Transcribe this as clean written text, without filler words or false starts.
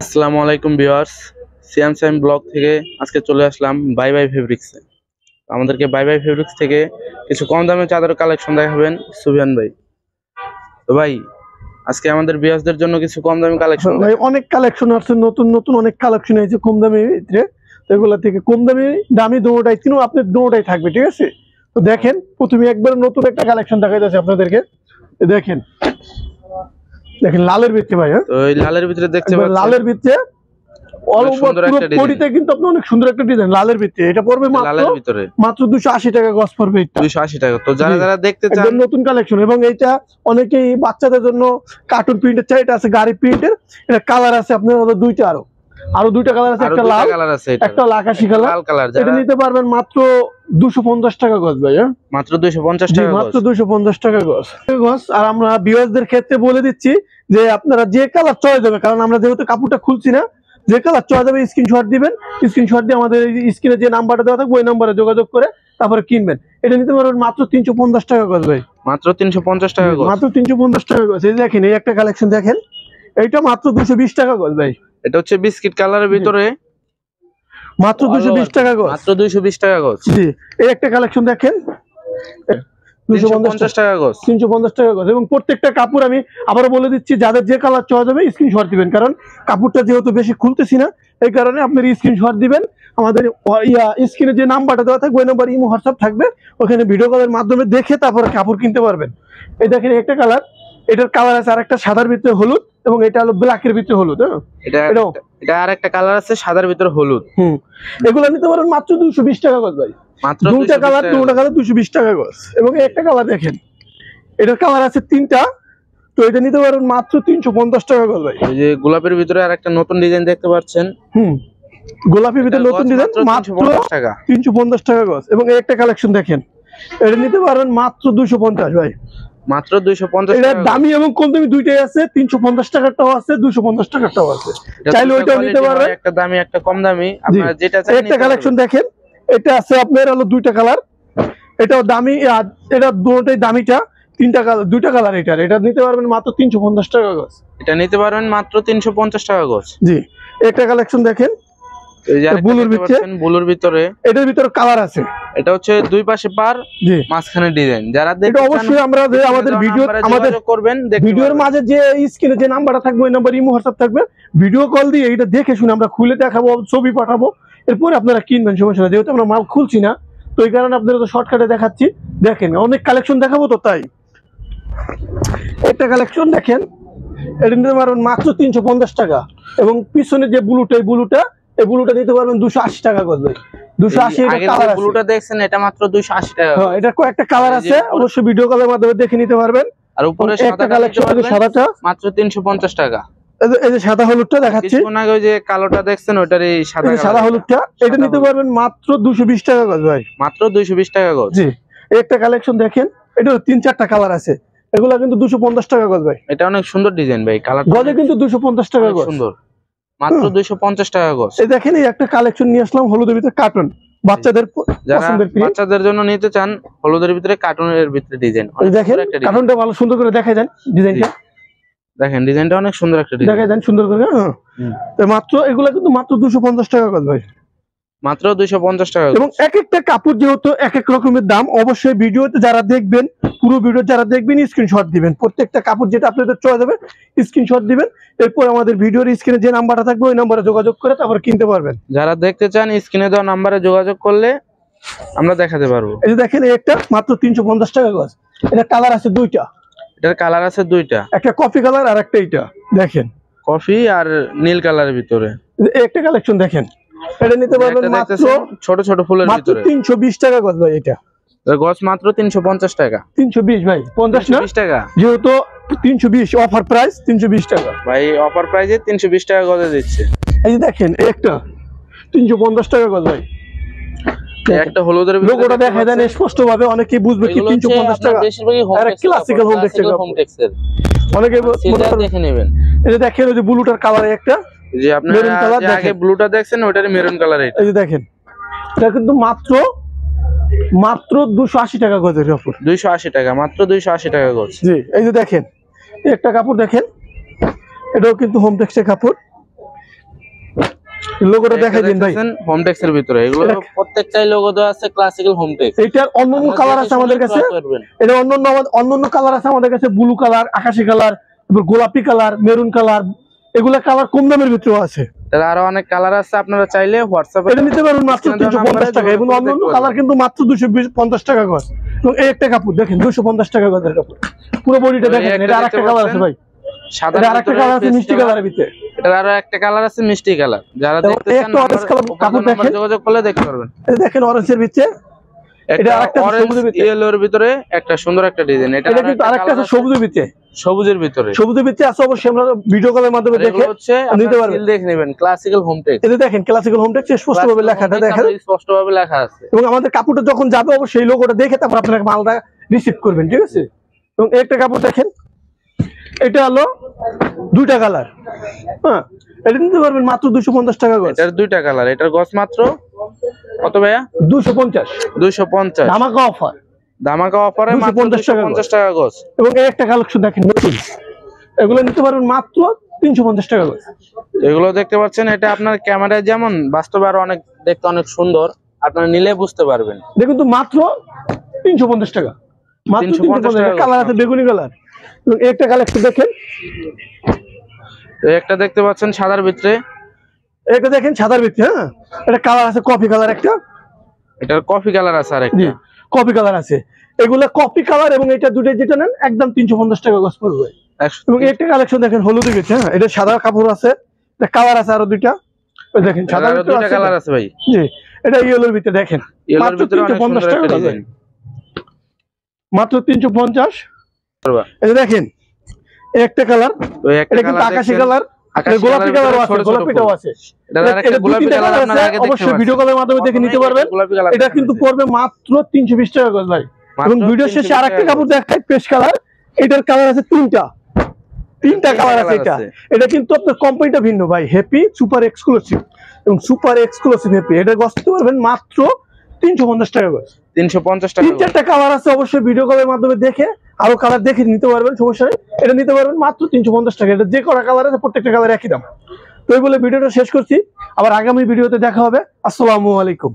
আসসালামু আলাইকুম ভিউয়ার্স, সিয়াম সাইম ব্লগ থেকে আজকে চলে আসলাম বাই বাই ফেব্রিক্সে। আমাদেরকে বাই বাই ফেব্রিক্স থেকে কিছু কম দামে চাদরের কালেকশন দেখাবেন সুফিয়ান ভাই। তো ভাই, আজকে আমাদের ভিউয়ার্সদের জন্য কিছু কম দামি কালেকশন ভাই অনেক কালেকশন আছে, নতুন নতুন অনেক কালেকশন আছে কম দামের ভিতরে। এগুলা থেকে কম দামি দামি দুটোটাই তিনও আপনার দুটোটাই থাকবে, ঠিক আছে? তো দেখেন, প্রথমে একবার নতুন একটা কালেকশন দেখা যাচ্ছে আপনাদেরকে। দেখেন দেখেন লালের ভিতরে ভাই। তো এই লালের ভিতরে দেখতে পাচ্ছেন, লালের ভিতরে অল ওভার পুরো বডিতে কিন্তু আপনি অনেক সুন্দর একটা ডিজাইন লালের ভিতরে। এটা পড়বে মাত্র 280 টাকা গজ পড়বে। এটা 280 টাকা। তো যারা যারা দেখতে চান, একদম নতুন কালেকশন। এবং এটা অনেকেই বাচ্চাদের জন্য কার্টুন প্রিন্টের চাই। এটা আছে গাড়ি প্রিন্টের। এটা কালার আছে আপনার হলো দুইটা, আরো দুইটা কালার আছে, একটা লাল কালার আছে, একটা আকাশী কালার। এটা নিতে পারবেন মাত্র 250 টাকা গজ ভাই। মাত্র 250 টাকা, মাত্র 250 টাকা গজ। আর আমরা ভিউয়ারদের ক্ষেত্রে বলে দিচ্ছি যে আপনারা যে কালার চয়েস হবে, কারণ আমরা যেহেতু কাপড়টা খুলছি না, যে কালার চয়েস হবে স্ক্রিনশট দিবেন। স্ক্রিনশট দিয়ে আমাদের স্ক্রিনে যে নাম্বারটা দেওয়া থাকবে ওই নাম্বারে যোগাযোগ করে তারপরে কিনবেন। এটা নিতে পারবেন মাত্র 350 টাকা গজ ভাই। মাত্র 350 টাকা গজ, মাত্র 350 টাকা গজ। এই দেখেন, এই একটা কালেকশন দেখেন, এইটা মাত্র 220 টাকা গজ ভাই। এটা হচ্ছে বিস্কিট কালারের ভিতরে, মাত্র 220 টাকা গজ। মাত্র 220 টাকা গজ। জি, এই একটা কালেকশন দেখেন, 250 টাকা গজ, 350 টাকা গজ। এবং প্রত্যেকটা কাপড় আমি আবারও বলে দিচ্ছি, যাদের যে কালার চয়েস হবে স্ক্রিনশট দিবেন, কারণ কাপড়টা যেহেতু বেশি খুলতেছি না, এই কারণে আপনার স্ক্রিনশট দিবেন। আমাদের স্ক্রিনে যে নাম্বারটা দেওয়া থাকবে ওই নাম্বার ইমো হোয়াটসঅ্যাপ থাকবে, ওখানে ভিডিও কলের মাধ্যমে দেখে তারপরে কাপড় কিনতে পারবেন। এই দেখেন একটা কালার, এটার কালার আছে আরেকটা সাদার ভিতরে হলুদ, এবং এটা হলো ব্ল্যাকের ভিতরে হলুদ। এটা আরেকটা কালার আছে সাদার ভিতরে হলুদ। এগুলো নিতে পারেন মাত্র 220 টাকা গজ ভাই। মাত্র দুটো কালার 220 টাকা গজ। এবং একটা কালার দেখেন, এটার কালার আছে তিনটা, তো এটা নিতে পারেন মাত্র 350 টাকা গজ ভাই। এই যে গোলাপের ভিতরে আরেকটা নতুন ডিজাইন দেখতে পাচ্ছেন। গোলাপের ভিতরে নতুন ডিজাইন, মাত্র 350 টাকা গজ। এবং এই একটা কালেকশন দেখেন, এটা নিতে পারেন মাত্র 250 ভাই। মাত্র 250 টাকা। এটা দামি এবং কম দামি দুইটাই আছে, 350 টাকাটাও আছে, 250 টাকাটাও আছে। চাইলে ওইটাও নিতে পারবেন, একটা দামি একটা কম দামি, আপনারা যেটা চান। একটা কালেকশন দেখেন, এটা আছে আপনার হলো দুইটা কালার, এটাও দামি, এটা দুটোটাই দামিটা, তিনটা কালার দুইটা কালার। এটা নিতে পারবেন মাত্র 350 টাকা গজ। এটা নিতে পারবেন মাত্র 350 টাকা গজ। জি, একটা কালেকশন দেখেন, ব্লুর ভিতরে, এটার ভিতরে কালার আছে। এটা হচ্ছে দুই পাশে পার, মাঝখানে ডিজাইন। যারা এটা অবশ্যই আমরা আমাদের ভিডিও করবেন, ভিডিওর মাঝে যে স্ক্রিনে যে নাম্বারটা থাকবে ওই নাম্বার ইমো হোয়াটসঅ্যাপ থাকবে, ভিডিও কল দিয়ে এটা দেখে শুনে আমরা খুলে দেখাবো, ছবি পাঠাবো, এরপরে আপনারা কিনবেন, সমস্যা না। যেহেতু আমরা মাল খুলছি না, তো এই কারণে আপনারা তো শর্টকাটে দেখাচ্ছি। দেখেন অনেক কালেকশন দেখাবো, তো তাই একটা কালেকশন দেখেন, এটা নিতে পারবেন মাত্র 350 টাকা। এবং পিছনে যে ব্লুটা, এই ব্লুটা নিতে পারবেন 280 টাকা গজ ভাই। 280 এটা কালার আছে, ব্লুটা দেখছেন, এটা মাত্র 280 টাকা। হ্যাঁ, এটা কয়েকটা কালার আছে, অবশ্যই ভিডিও কলের মাধ্যমে দেখে নিতে পারবেন। আর উপরে একটা কালেকশন আছে সাদাটা, মাত্র 350 টাকা। এই যে সাদা হলুদটা দেখাচ্ছি, কিছুক্ষণ আগে ওই যে কালোটা দেখছেন, ওটারই সাদা হলুদটা, এটা নিতে পারবেন মাত্র 220 টাকা গজ ভাই। মাত্র 220 টাকা গজ। জি, একটা কালেকশন দেখেন, এটা 3-4টা কালার আছে, এগুলা কিন্তু 250 টাকা গজ ভাই। এটা অনেক সুন্দর ডিজাইন ভাই, কালার গজে কিন্তু 250 টাকা গজ, সুন্দর, মাত্র 250 টাকা গজ। এই দেখেন, এই একটা কালেকশন নিয়ে আসলাম হলুদের ভিতরে কার্টুন, বাচ্চাদের পছন্দের, বাচ্চাদের জন্য নিতে চান হলুদের ভিতরে কার্টুনের ভিতরে ডিজাইন। দেখেন কার্টুনটা ভালো সুন্দর করে দেখা যায়, ডিজাইনটা দেখেন, ডিজাইনটা অনেক সুন্দর একটা ডিজাইন, দেখা যায় সুন্দর করে। তো মাত্র এগুলা কিন্তু মাত্র 250 টাকা গজ ভাই, মাত্র 250 টাকা। এবং এক একটা কাপড় যেহেতু এক এক রকমের দাম, অবশ্যই ভিডিওতে যারা দেখবেন, পুরো ভিডিও যারা দেখবেন স্ক্রিনশট দিবেন। প্রত্যেকটা কাপড় যেটা আপনাদের চয়েস হবে স্ক্রিনশট দিবেন, এরপর আমাদের ভিডিওর স্ক্রিনে যে নাম্বারটা থাকবে ওই নাম্বারে যোগাযোগ করে তারপর কিনতে পারবেন। যারা দেখতে চান স্ক্রিনে দেওয়া নাম্বারে যোগাযোগ করলে আমরা দেখাতে পারবো। এই যে দেখেন, একটা মাত্র 350 টাকা গজ। এটা কালার আছে দুইটা, এটার কালার আছে দুইটা, একটা কফি কালার আর একটা এইটা দেখেন, কফি আর নীল কালারের ভিতরে। একটা কালেকশন দেখেন, এটা নিতে পারবেন মাত্র ছোট ছোট ফুলের ভিতরে, 320 টাকা গজ ভাই। এটা গজ মাত্র 350 টাকা। 320 ভাই, 50 না, 20 টাকা, যেহেতু 320 অফার প্রাইস, 320 টাকা ভাই। অফার প্রাইসে 320 টাকা গজে দিচ্ছে। এই যে দেখেন, একটা 350 টাকা গজ ভাই। একটা হলুদের লোগোটা দেখা দেন স্পষ্ট ভাবে, অনেকেই বুঝবে কি 350 টাকা। বেশিরভাগই ক্লাসিক্যাল হোম টেক্সের, অনেকে দেখে নেবেন। এই যে দেখেন, ওই যে ব্লুটার কালার একটা, যে আপনারা আগে ব্লুটা দেখছেন ওটারই মেরুন কালার। এই যে দেখেন, এটা কিন্তু মাত্র 280 টাকা গজের কাপড়। 280 টাকা, মাত্র 280 টাকা গজ। জি, এই যে দেখেন, একটা কাপড় দেখেন, এটাও কিন্তু হোম টেক্সের কাপড়। লোগোটা দেখাই দিন ভাই। হোম টেক্সের ভিতরে এগুলো প্রত্যেকটাই লোগো দেওয়া আছে ক্লাসিক্যাল হোম টেক্স। এটার অন্যান্য কালার আছে আমাদের কাছে, এটা অন্যান্য কালার আছে আমাদের কাছে, ব্লু কালার, আকাশী কালার, তারপর গোলাপি কালার, মেরুন কালার, এগুলা কালার কম দামের ভিতরে আছে। তাহলে আরো অনেক কালার আছে, আপনারা চাইলে হোয়াটসঅ্যাপে এটা নিতে পারবেন মাত্র 350 টাকা, এবং অন্যান্য কালার কিন্তু মাত্র 250 টাকা গজ। এবং এই একটা কাপড় দেখেন 250 টাকা গজের কাপড়, পুরো বডিটা দেখেন। এটা আরেকটা কালার আছে ভাই, সাদা আরেকটা কালার আছে মিষ্টি কালারের ভিতরে, এটা আরো একটা কালার আছে মিষ্টি কালার। যারা দেখতে চান একটা অরেঞ্জ কালার কাপড় দেখেন, যোগাযোগ করলে দেখতে পারবেন। এই দেখেন অরেঞ্জের ভিতরে, এটা আরেকটা সবুজের ভিতরে, ইয়েলোর ভিতরে একটা সুন্দর একটা ডিজাইন। এটা কিন্তু আরেকটা আছে সবুজের ভিতরে, সবুজের ভিতরে আছে। অবশ্যই আমরা ভিডিও কলের মাধ্যমে দেখে নিতে পারবেন। সিল দেখে নেবেন ক্লাসিক্যাল হোম টেক্স। এটা দেখেন ক্লাসিক্যাল হোম টেক্স, স্পষ্টভাবে লেখাটা দেখেন, স্পষ্টভাবে লেখা আছে। এবং আমাদের কাপড়টা যখন যাবে অবশ্যই এই লোগোটা দেখে তারপর আপনারা মালটা রিসিভ করবেন, ঠিক আছে? এবং একটা কাপড় দেখেন, এটা হলো দুইটা কালার, হ্যাঁ, এটা নিতে পারবেন মাত্র 250 টাকা গজ। এটার দুইটা কালার, এটার গজ মাত্র কত ভাইয়া? 250। 250 ধামাকা অফার, ধামাকা অফারে মাত্র 250 টাকা গজ। এবং এই একটা কালেকশন দেখেন নতুন, এগুলো নিতে পারবেন মাত্র 350 টাকা গজ। এগুলো দেখতে পাচ্ছেন, এটা আপনার ক্যামেরায় যেমন, বাস্তবে আরো অনেক দেখতে অনেক সুন্দর, আপনারা নিলে বুঝতে পারবেন। দেখুন তো মাত্র 350 টাকা, মাত্র 350 টাকা। কালার আছে বেগুনি কালার, এবং এই একটা কালেকশন দেখেন, একটা দেখতে পাচ্ছেন সাদার ভিতরে, এটা দেখেন সাদার ভিতরে, হ্যাঁ, এটা কালার আছে কফি কালার, একটা এটার কফি কালার আছে, আর একটা কফি কালার আছে। এগুলা কফি কালার, এবং এটা দুটো যেটা নেন একদম 350 টাকা গজ পড়বে। এবং একটা কালেকশন দেখেন হলুদের ভিতরে, হ্যাঁ, এটা সাদা কাপড় আছে, এটা কালার আছে আরো দুইটা, ওই দেখেন সাদা দুইটা কালার আছে ভাই। জি, এটা ইয়েলোর ভিতরে দেখেন, ইয়েলোর ভিতরে অনেক সুন্দর একটা ডিজাইন, মাত্র 350। এটা দেখেন একটা কালার, এটা কিন্তু আকাশী কালার, গোলাপি কালার আছে, গোলাপিটাও আছে। এটা গোলাপি কালার আপনারা আগে অবশ্যই ভিডিও কলের মাধ্যমে দেখে নিতে পারবেন। এটা কিন্তু পড়বে মাত্র 320 টাকা গজ ভাই। এবং ভিডিও শেষে আরেকটা কাপড় দেখাই, পেস্ট কালার, এটার কালার আছে তিনটা কালার আছে। এটা কিন্তু আপনার কোম্পানিটা ভিন্ন ভাই, হ্যাপি সুপার এক্সক্লুসিভ, এবং সুপার এক্সক্লুসিভ হ্যাপি। এটা গজ করতে পারবেন মাত্র 350 টাকা গজ। 350 টাকা। 3-4টা কালার আছে, অবশ্যই ভিডিও কলের মাধ্যমে দেখে আরো কালার দেখে নিতে পারবেন, সমস্যা নেই। এটা নিতে পারবেন মাত্র 350 টাকা। এটা যে কটা কালার আছে প্রত্যেকটা কালার একই দাম। তো এই বলে ভিডিওটা শেষ করছি, আবার আগামী ভিডিওতে দেখা হবে। আসসালামু আলাইকুম।